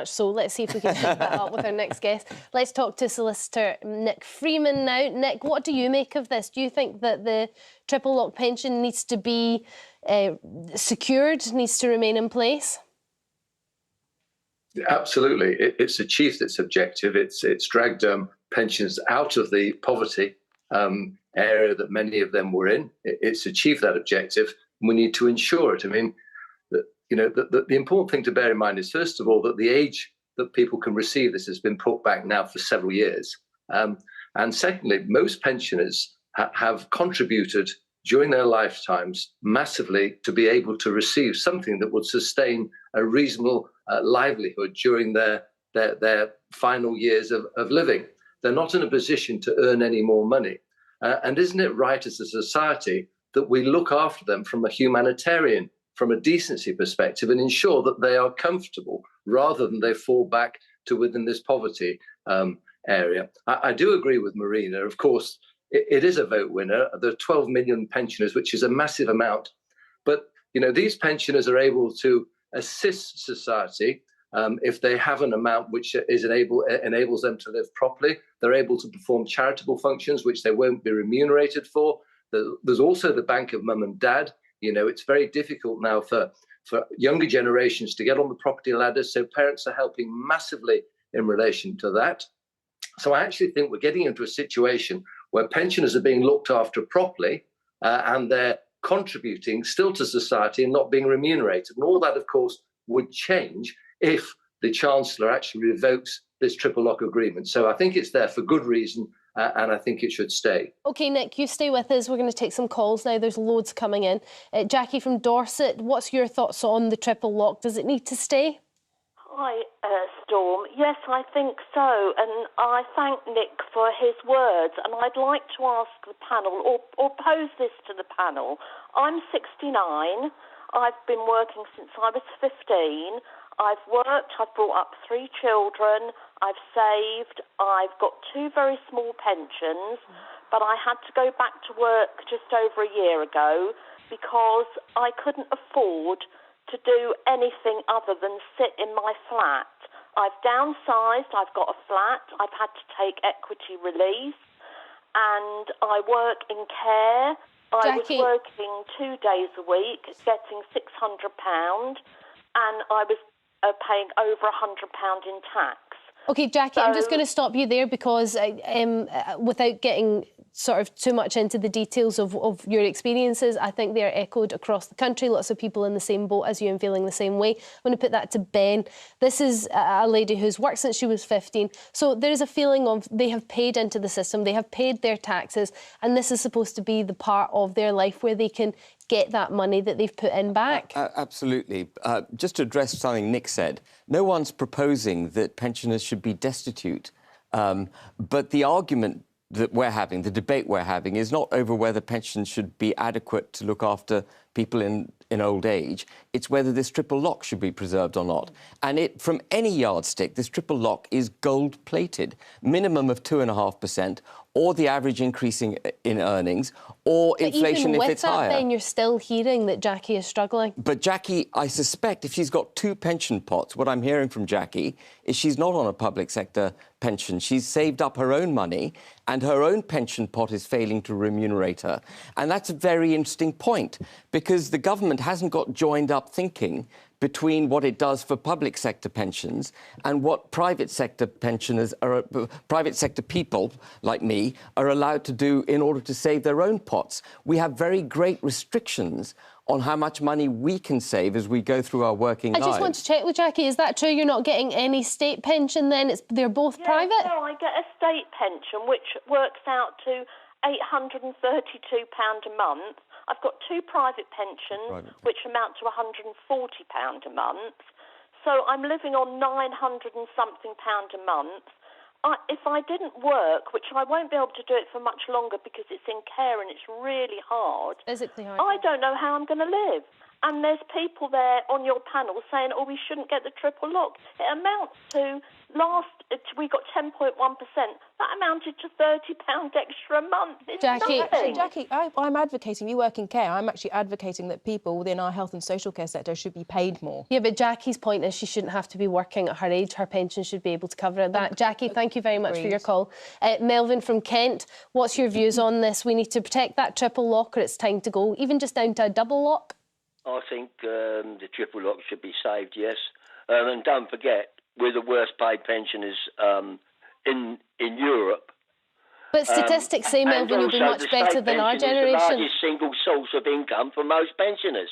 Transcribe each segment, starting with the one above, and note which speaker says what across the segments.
Speaker 1: So let's see if we can pick that up with our next guest. Let's talk to solicitor Nick Freeman now. Nick, what do you make of this? Do you think that the triple lock pension needs to be secured, needs to remain in place?
Speaker 2: Absolutely. It's achieved its objective. It's dragged pensions out of the poverty area that many of them were in. It's achieved that objective. We need to ensure it. I mean, the important thing to bear in mind is, first of all, that the age that people can receive this has been put back now for several years. And secondly, most pensioners have contributed during their lifetimes massively to be able to receive something that would sustain a reasonable livelihood during their final years of living. They're not in a position to earn any more money. And isn't it right as a society that we look after them from a humanitarian, from a decency perspective, and ensure that they are comfortable rather than they fall back to within this poverty area? I do agree with Marina. Of course, it is a vote winner. There are 12 million pensioners, which is a massive amount. But, these pensioners are able to assist society if they have an amount which enables them to live properly. They're able to perform charitable functions, which they won't be remunerated for. There's also the bank of mum and dad. It's very difficult now for younger generations to get on the property ladder, so parents are helping massively in relation to that. So I actually think we're getting into a situation where pensioners are being looked after properly and they're contributing still to society and not being remunerated. And all that, of course, would change if the Chancellor actually revokes this triple lock agreement. So I think it's there for good reason, and I think it should stay. OK,
Speaker 1: Nick, you stay with us. We're going to take some calls now. There's loads coming in. Jackie from Dorset, what's your thoughts on the triple lock? Does it need to stay?
Speaker 3: Hi, Storm. Yes, I think so. And I thank Nick for his words. And I'd like to ask the panel, or pose this to the panel. I'm 69. I've been working since I was 15. I've worked, I've brought up 3 children, I've saved, I've got 2 very small pensions, but I had to go back to work just over a year ago because I couldn't afford to do anything other than sit in my flat. I've downsized, I've got a flat, I've had to take equity release, and I work in care.
Speaker 1: Jackie.
Speaker 3: I was working 2 days a week, getting £600, and I was paying over £100 in tax.
Speaker 1: OK, Jackie, I'm just going to stop you there because without getting sort of too much into the details of your experiences, I think they're echoed across the country. Lots of people in the same boat as you and feeling the same way. I'm going to put that to Ben. This is a lady who's worked since she was 15. So there is a feeling of they have paid into the system, they have paid their taxes, and this is supposed to be the part of their life where they can get that money that they've put in back.
Speaker 4: Absolutely. Just to address something Nick said, no one's proposing that pensioners should be destitute. But the argument that we're having, the debate we're having, is not over whether pensions should be adequate to look after people in old age. It's whether this triple lock should be preserved or not. And from any yardstick, this triple lock is gold-plated. Minimum of 2.5%, or the average increasing in earnings, or
Speaker 1: but
Speaker 4: inflation
Speaker 1: even
Speaker 4: if
Speaker 1: with
Speaker 4: it's
Speaker 1: that,
Speaker 4: higher.
Speaker 1: Ben, you're still hearing that Jackie is struggling.
Speaker 4: But Jackie, I suspect if she's got 2 pension pots, what I'm hearing from Jackie is she's not on a public sector pension. She's saved up her own money and her own pension pot is failing to remunerate her. And that's a very interesting point because the government hasn't got joined up thinking between what it does for public sector pensions and what private sector pensioners private sector people like me are allowed to do in order to save their own pots. We have very great restrictions on how much money we can save as we go through our working lives.
Speaker 1: I just want to check with Jackie, is that true? You're not getting any state pension then? They're both private?
Speaker 3: No, I get a state pension, which works out to £832 a month. I've got 2 private pensions, which amount to £140 a month. So I'm living on £900 and something a month. If I didn't work, which I won't be able to do it for much longer because it's in care and it's really hard.
Speaker 1: Physically hard.
Speaker 3: I don't know how I'm going to live. and there's people there on your panel saying, oh, we shouldn't get the triple lock. It amounts to, we got 10.1%. That amounted to £30 extra a month. It's
Speaker 1: Jackie.
Speaker 3: nothing.
Speaker 5: Jackie, I'm advocating, you work in care, I'm actually advocating that people within our health and social care sector should be paid more.
Speaker 1: Yeah, but Jackie's point is she shouldn't have to be working at her age. Her pension should be able to cover that. Jackie, thank you very much for your call. Melvin from Kent, what's your views on this? We need to protect that triple lock, or it's time to go, even just down to a double lock?
Speaker 6: I think the triple lock should be saved, yes. And don't forget, we're the worst paid pensioners in Europe.
Speaker 1: But statistics say, Melvin, you'll be much better than our generation.
Speaker 6: It's the largest single source of income for most pensioners.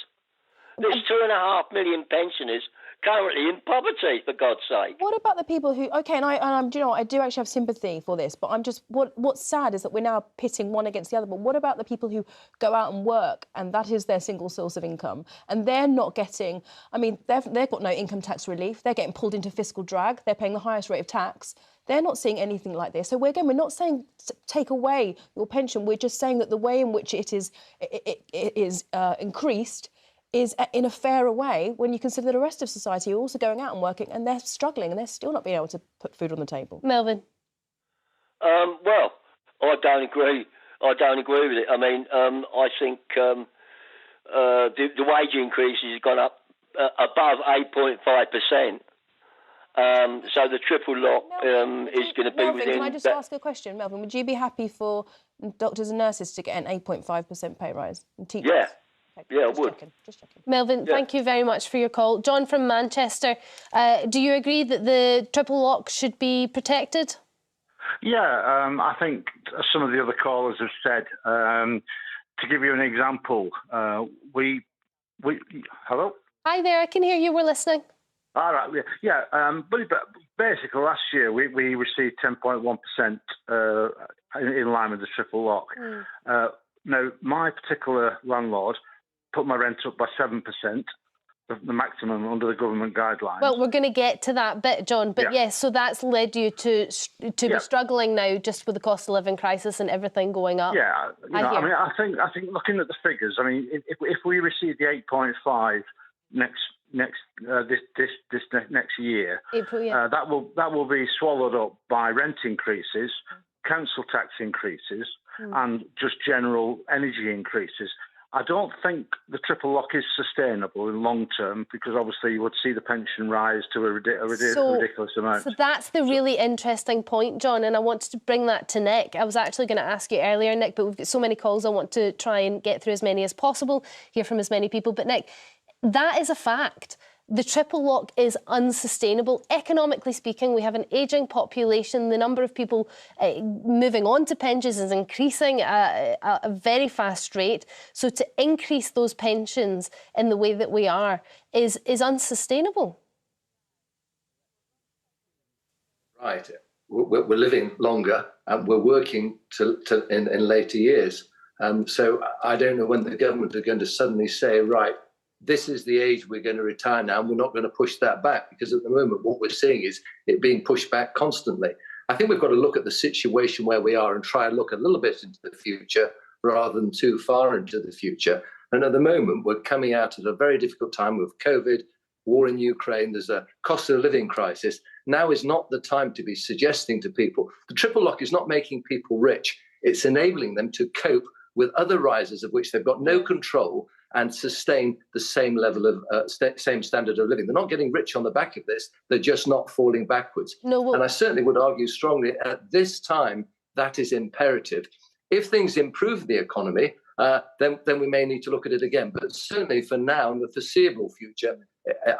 Speaker 6: There's 2.5 million pensioners currently in poverty, for God's sake.
Speaker 5: What about the people who, OK, and do you know what, I do actually have sympathy for this, but I'm just, what's sad is that we're now pitting one against the other. But what about the people who go out and work and that is their single source of income and they're not getting, I mean, they've got no income tax relief, they're getting pulled into fiscal drag, they're paying the highest rate of tax. They're not seeing anything like this. So we're not saying take away your pension. We're just saying that the way in which it is increased is in a fairer way when you consider the rest of society are also going out and working and they're struggling and they're still not being able to put food on the table.
Speaker 1: Melvin?
Speaker 6: Well, I don't agree. I don't agree with it. I mean, I think the wage increase has gone up above 8.5%. So the triple lock is going to be
Speaker 5: Melvin,
Speaker 6: within...
Speaker 5: can I just ask a question, Melvin? Would you be happy for doctors and nurses to get an 8.5% pay rise? And teachers?
Speaker 6: Yeah.
Speaker 5: Okay,
Speaker 6: Yeah, I would.
Speaker 5: Just checking.
Speaker 1: Melvin, thank you very much for your call. John from Manchester, do you agree that the triple lock should be protected?
Speaker 7: Yeah, I think some of the other callers have said. To give you an example, we hello?
Speaker 1: Hi there, I can hear you, we're listening.
Speaker 7: All right, yeah. But basically, last year we received 10.1% in line with the triple lock. Now, my particular landlord put my rent up by 7%, the maximum under the government guidelines.
Speaker 1: Well, we're going to get to that bit, John, but yes, so that's led you to be struggling now just with the cost of living crisis and everything going up.
Speaker 7: Yeah, I think looking at the figures, I mean, if we receive the 8.5 next year,
Speaker 1: April,
Speaker 7: that will be swallowed up by rent increases, council tax increases, and just general energy increases. I don't think the triple lock is sustainable in long term because obviously you would see the pension rise to a ridiculous amount.
Speaker 1: So that's the really interesting point, John, and I wanted to bring that to Nick. I was actually going to ask you earlier, Nick, but we've got so many calls, I want to try and get through as many as possible, hear from as many people. But Nick, that is a fact. The triple lock is unsustainable. Economically speaking, we have an ageing population. The number of people moving on to pensions is increasing at a very fast rate. So to increase those pensions in the way that we are is unsustainable.
Speaker 2: Right. We're living longer and we're working in later years. So I don't know when the government are going to suddenly say, right, this is the age we're going to retire now, and we're not going to push that back, because at the moment what we're seeing is it being pushed back constantly. I think we've got to look at the situation where we are and try and look a little bit into the future rather than too far into the future. And at the moment, we're coming out at a very difficult time with COVID, war in Ukraine, there's a cost of living crisis. Now is not the time to be suggesting to people. The triple lock is not making people rich. It's enabling them to cope with other rises of which they've got no control and sustain the same level of same standard of living. They're not getting rich on the back of this. They're just not falling backwards. And I certainly would argue strongly at this time that is imperative. If things improve the economy, then we may need to look at it again. But certainly for now, in the foreseeable future,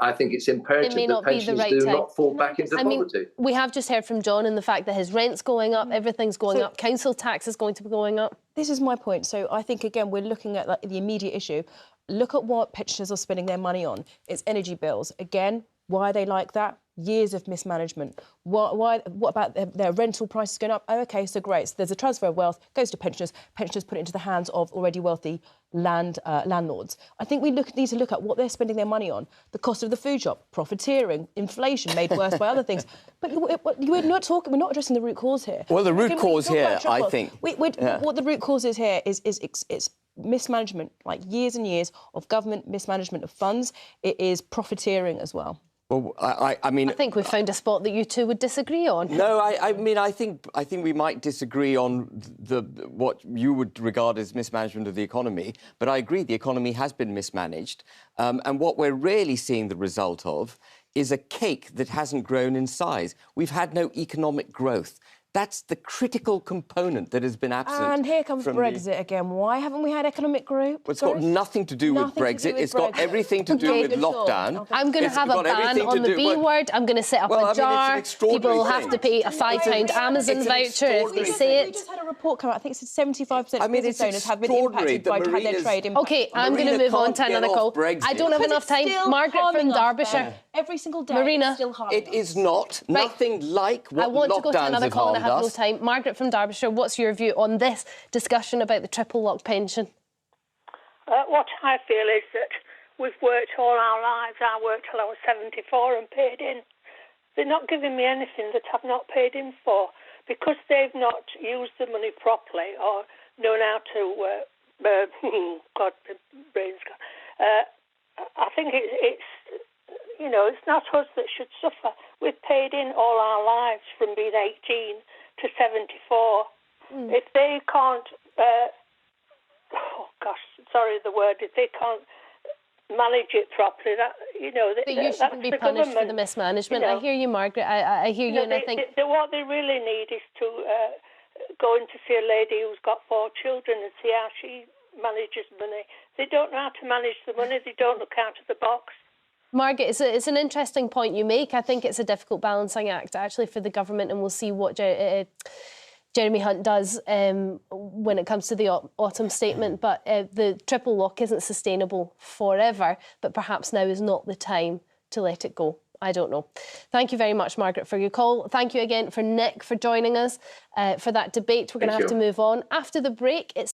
Speaker 2: I think it's imperative that pensions do not fall back into poverty.
Speaker 1: We have just heard from John in the fact that his rent's going up, everything's going up, council tax is going to be going up.
Speaker 5: This is my point. So I think, again, we're looking at the immediate issue. Look at what pensioners are spending their money on. It's energy bills. Again, why are they like that? Years of mismanagement. What about their rental prices going up? Oh, OK, so great. So there's a transfer of wealth, goes to pensioners. Pensioners put it into the hands of already wealthy landlords. I think we need to look at what they're spending their money on. The cost of the food shop, profiteering, inflation made worse by other things. But we're not addressing the root cause here.
Speaker 4: Well, the root cause here, I think...
Speaker 5: What the root cause is here is mismanagement, like years and years of government mismanagement of funds. It is profiteering as well.
Speaker 4: Well, I mean,
Speaker 1: I think we found a spot that you two would disagree on.
Speaker 4: No, I mean, I think we might disagree on what you would regard as mismanagement of the economy, but I agree the economy has been mismanaged, and what we're really seeing the result of is a cake that hasn't grown in size. We've had no economic growth. That's the critical component that has been absent.
Speaker 5: And here comes Brexit again. Why haven't we had economic growth?
Speaker 4: Well, it's got nothing to do with Brexit. It's got everything to do with lockdown.
Speaker 1: I'm going to have a ban on the B word. I'm going to set up a jar. People will have to pay a £5 Amazon voucher if they say it.
Speaker 5: We just had a report come out. I think it's 75% of business owners have been impacted by their trade impacted.
Speaker 1: OK, I'm going to move on to another call. I don't have enough time. Margaret from Derbyshire.
Speaker 5: Every single day,
Speaker 1: Marina.
Speaker 5: it's still harming
Speaker 4: It is not. Nothing like what
Speaker 1: I want to go to another call and I have no
Speaker 4: us.
Speaker 1: time. Margaret from Derbyshire, what's your view on this discussion about the triple lock pension?
Speaker 8: What I feel is that we've worked all our lives. I worked till I was 74 and paid in. They're not giving me anything that I've not paid in for because they've not used the money properly or known how to... God, the brain's gone. I think it's it's not us that should suffer. We've paid in all our lives from being 18 to 74. If they can't, sorry the word, if they can't manage it properly,
Speaker 1: you shouldn't be punished for the mismanagement. I hear you, Margaret. I hear you, and I think
Speaker 8: what they really need is to go in to see a lady who's got 4 children and see how she manages money. They don't know how to manage the money. They don't look out of the box.
Speaker 1: Margaret, it's an interesting point you make. I think it's a difficult balancing act, actually, for the government, and we'll see what Jeremy Hunt does when it comes to the autumn statement. But the triple lock isn't sustainable forever, but perhaps now is not the time to let it go. I don't know. Thank you very much, Margaret, for your call. Thank you again for Nick for joining us for that debate. We're going to have to move on. After the break, it's